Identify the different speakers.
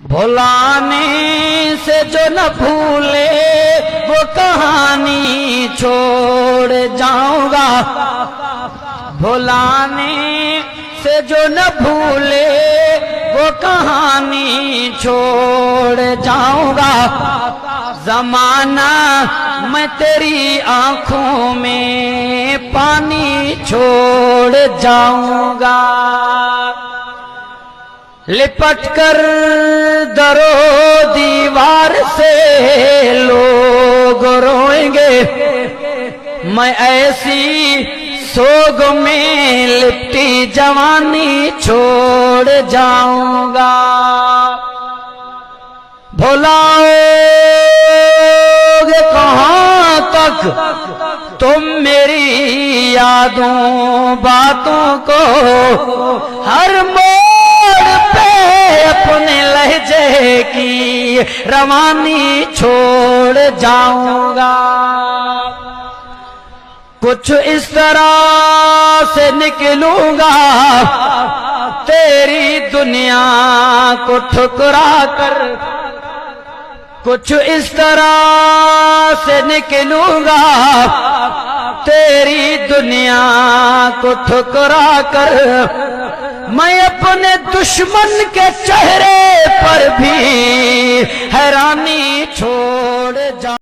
Speaker 1: भुलाने से जो न भूले वो कहानी छोड़ जाऊंगा। भुलाने से जो न भूले वो कहानी छोड़ जाऊंगा। जमाना मैं तेरी आंखों में पानी छोड़ जाऊंगा। लिपट कर दरो दीवार से लोग रोएंगे, मैं ऐसी सोग में लिपटी जवानी छोड़ जाऊंगा। भुलाओगे कहाँ तक तुम मेरी यादों बातों को, हर अपने लहजे की रवानी छोड़ जाऊंगा। कुछ इस तरह से निकलूंगा तेरी दुनिया को ठुकरा कर। कुछ इस तरह से निकलूंगा तेरी दुनिया को ठुकरा कर। मैं अपने दुश्मन के चेहरे पर भी हैरानी छोड़ जा